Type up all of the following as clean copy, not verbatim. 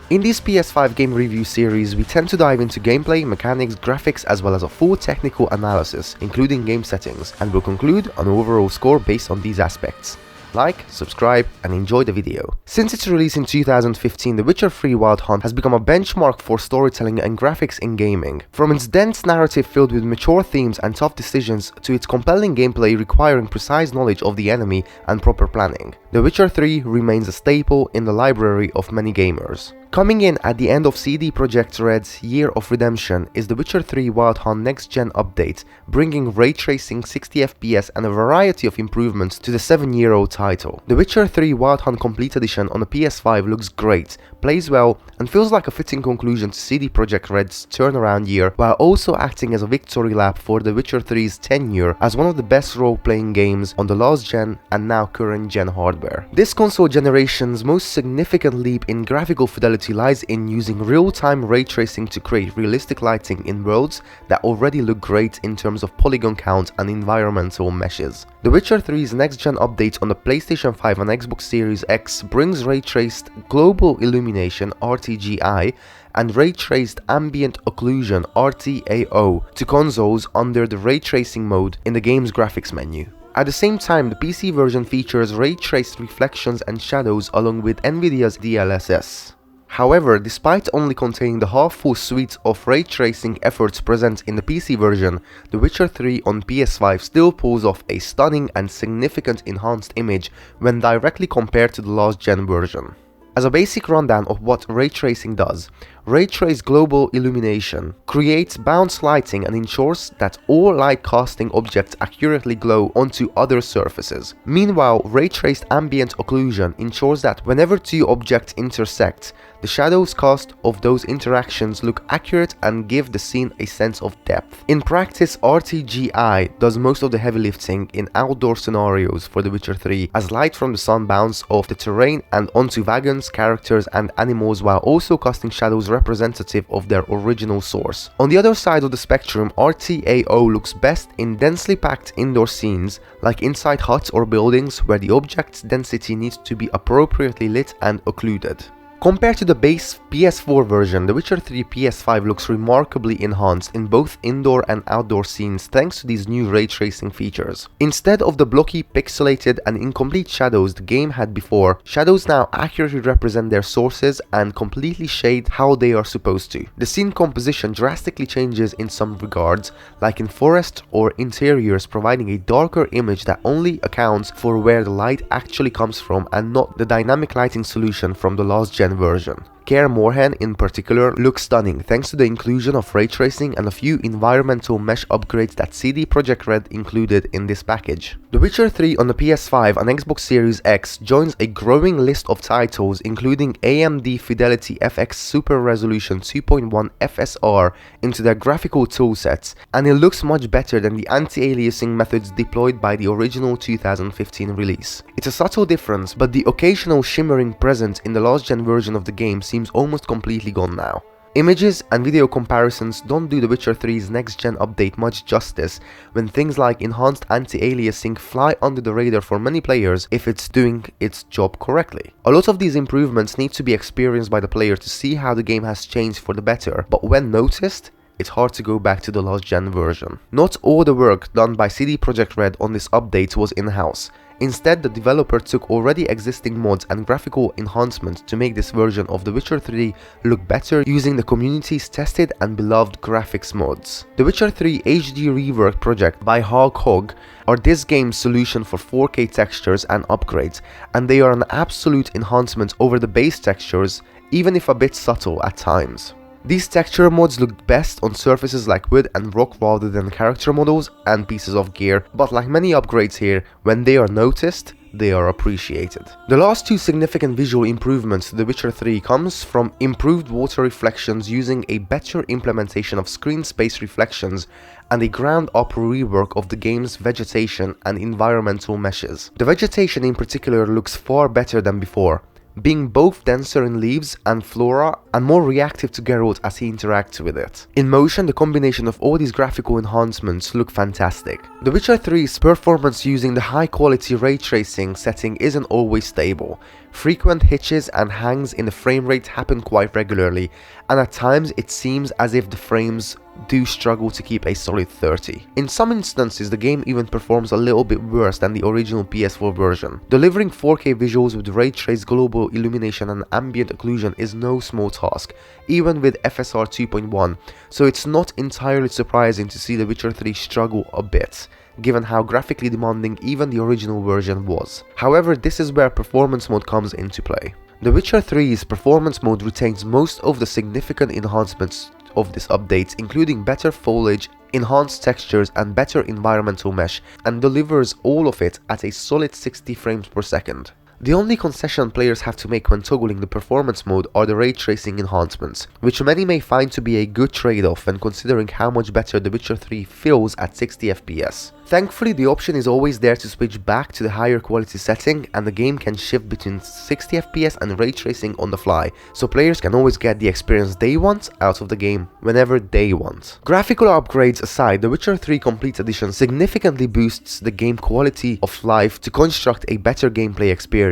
In this PS5 game review series, we tend to dive into gameplay, mechanics, graphics, as well as a full technical analysis, including game settings, and will conclude an overall score based on these aspects. Like, subscribe, and enjoy the video. Since its release in 2015, The Witcher 3 Wild Hunt has become a benchmark for storytelling and graphics in gaming. From its dense narrative filled with mature themes and tough decisions, to its compelling gameplay requiring precise knowledge of the enemy and proper planning, The Witcher 3 remains a staple in the library of many gamers. Coming in at the end of CD Projekt Red's Year of Redemption is The Witcher 3 Wild Hunt Next Gen update, bringing ray tracing, 60 FPS and a variety of improvements to the 7-year-old title. The Witcher 3 Wild Hunt Complete Edition on the PS5 looks great, plays well, and feels like a fitting conclusion to CD Projekt Red's turnaround year, while also acting as a victory lap for The Witcher 3's tenure as one of the best role-playing games on the last gen and now current gen hardware. This console generation's most significant leap in graphical fidelity lies in using real-time ray tracing to create realistic lighting in worlds that already look great in terms of polygon count and environmental meshes. The Witcher 3's next-gen update on the PlayStation 5 and Xbox Series X brings ray-traced global illumination (RTGI) and ray-traced ambient occlusion (RTAO) to consoles under the ray tracing mode in the game's graphics menu. At the same time, the PC version features ray-traced reflections and shadows along with Nvidia's DLSS. However, despite only containing the half-full suite of ray tracing efforts present in the PC version, The Witcher 3 on PS5 still pulls off a stunning and significant enhanced image when directly compared to the last-gen version. As a basic rundown of what ray tracing does, ray trace global illumination creates bounce lighting and ensures that all light casting objects accurately glow onto other surfaces. Meanwhile, ray traced ambient occlusion ensures that whenever two objects intersect, the shadows cast of those interactions look accurate and give the scene a sense of depth. In practice, RTGI does most of the heavy lifting in outdoor scenarios for The Witcher 3, as light from the sun bounces off the terrain and onto wagons, characters and animals, while also casting shadows representative of their original source. On the other side of the spectrum, RTAO looks best in densely packed indoor scenes, like inside huts or buildings where the object's density needs to be appropriately lit and occluded. Compared to the base PS4 version, The Witcher 3 PS5 looks remarkably enhanced in both indoor and outdoor scenes thanks to these new ray tracing features. Instead of the blocky, pixelated and incomplete shadows the game had before, shadows now accurately represent their sources and completely shade how they are supposed to. The scene composition drastically changes in some regards, like in forest or interiors, providing a darker image that only accounts for where the light actually comes from and not the dynamic lighting solution from the last gen version. Kaer Morhen in particular looks stunning thanks to the inclusion of ray tracing and a few environmental mesh upgrades that CD Projekt Red included in this package. The Witcher 3 on the PS5 and Xbox Series X joins a growing list of titles including AMD Fidelity FX Super Resolution 2.1 FSR into their graphical toolsets, and it looks much better than the anti-aliasing methods deployed by the original 2015 release. It's a subtle difference, but the occasional shimmering present in the last gen version of the game seems almost completely gone now. Images and video comparisons don't do The Witcher 3's next-gen update much justice when things like enhanced anti-aliasing fly under the radar for many players if it's doing its job correctly. A lot of these improvements need to be experienced by the player to see how the game has changed for the better, but when noticed, it's hard to go back to the last gen version. Not all the work done by CD Projekt Red on this update was in-house. Instead, the developer took already existing mods and graphical enhancements to make this version of The Witcher 3 look better using the community's tested and beloved graphics mods. The Witcher 3 HD Rework project by Hog are this game's solution for 4K textures and upgrades, and they are an absolute enhancement over the base textures, even if a bit subtle at times. These texture mods look best on surfaces like wood and rock rather than character models and pieces of gear, but like many upgrades here, when they are noticed, they are appreciated. The last two significant visual improvements to The Witcher 3 comes from improved water reflections using a better implementation of screen space reflections and a ground-up rework of the game's vegetation and environmental meshes. The vegetation in particular looks far better than before, being both denser in leaves and flora and more reactive to Geralt as he interacts with it. In motion, the combination of all these graphical enhancements look fantastic. The Witcher 3's performance using the high quality ray tracing setting isn't always stable, Frequent hitches and hangs in the frame rate happen quite regularly, and at times it seems as if the frames do struggle to keep a solid 30. In some instances, the game even performs a little bit worse than the original PS4 version. Delivering 4K visuals with ray trace global illumination and ambient occlusion is no small task, even with FSR 2.1, so it's not entirely surprising to see The Witcher 3 struggle a bit, given how graphically demanding even the original version was. However, this is where performance mode comes into play. The Witcher 3's performance mode retains most of the significant enhancements of this update, including better foliage, enhanced textures and better environmental mesh, and delivers all of it at a solid 60 frames per second. The only concession players have to make when toggling the performance mode are the ray tracing enhancements, which many may find to be a good trade-off when considering how much better The Witcher 3 feels at 60 FPS. Thankfully, the option is always there to switch back to the higher quality setting, and the game can shift between 60 FPS and ray tracing on the fly, so players can always get the experience they want out of the game whenever they want. Graphical upgrades aside, The Witcher 3 Complete Edition significantly boosts the game quality of life to construct a better gameplay experience.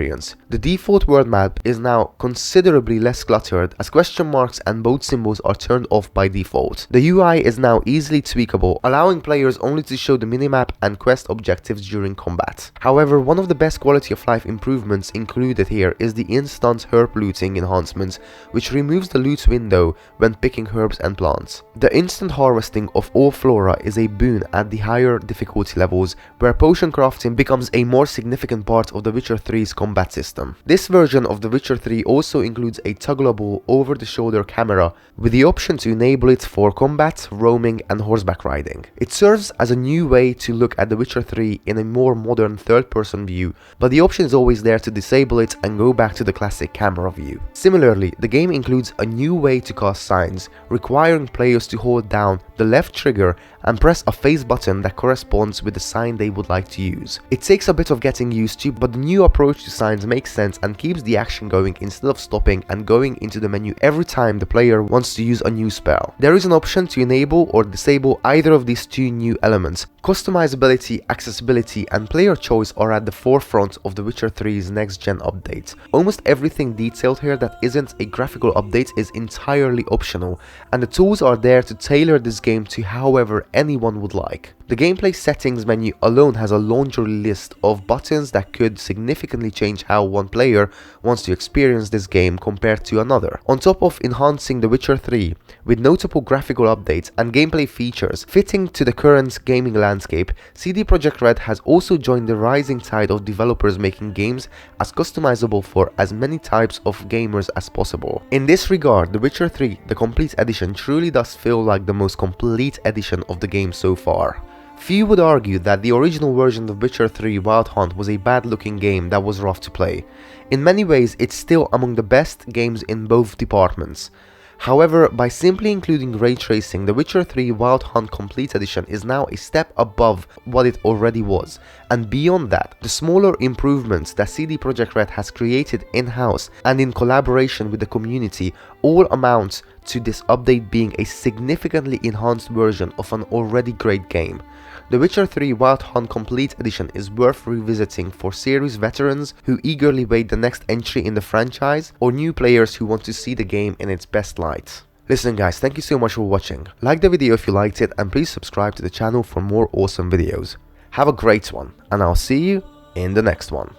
The default world map is now considerably less cluttered, as question marks and boat symbols are turned off by default. The UI is now easily tweakable, allowing players only to show the minimap and quest objectives during combat. However, one of the best quality of life improvements included here is the instant herb looting enhancement, which removes the loot window when picking herbs and plants. The instant harvesting of all flora is a boon at the higher difficulty levels, where potion crafting becomes a more significant part of The Witcher 3's combat system. This version of The Witcher 3 also includes a toggleable over-the-shoulder camera, with the option to enable it for combat, roaming and horseback riding. It serves as a new way to look at The Witcher 3 in a more modern third-person view, but the option is always there to disable it and go back to the classic camera view. Similarly, the game includes a new way to cast signs, requiring players to hold down the left trigger and press a face button that corresponds with the sign they would like to use. It takes a bit of getting used to, but the new approach to signs makes sense and keeps the action going instead of stopping and going into the menu every time the player wants to use a new spell. There is an option to enable or disable either of these two new elements. Customizability, accessibility and player choice are at the forefront of The Witcher 3's next-gen update. Almost everything detailed here that isn't a graphical update is entirely optional, and the tools are there to tailor this game to however anyone would like. The gameplay settings menu alone has a laundry list of buttons that could significantly change how one player wants to experience this game compared to another. On top of enhancing The Witcher 3 with notable graphical updates and gameplay features fitting to the current gaming landscape, CD Projekt Red has also joined the rising tide of developers making games as customizable for as many types of gamers as possible. In this regard, The Witcher 3, the Complete Edition, truly does feel like the most complete edition of the game so far. Few would argue that the original version of Witcher 3 Wild Hunt was a bad-looking game that was rough to play. In many ways, it's still among the best games in both departments. However, by simply including ray tracing, The Witcher 3 Wild Hunt Complete Edition is now a step above what it already was, and beyond that, the smaller improvements that CD Projekt Red has created in-house and in collaboration with the community all amount to this update being a significantly enhanced version of an already great game. The Witcher 3 Wild Hunt Complete Edition is worth revisiting for series veterans who eagerly wait the next entry in the franchise, or new players who want to see the game in its best light. Listen guys, thank you so much for watching. Like the video if you liked it, and please subscribe to the channel for more awesome videos. Have a great one, and I'll see you in the next one.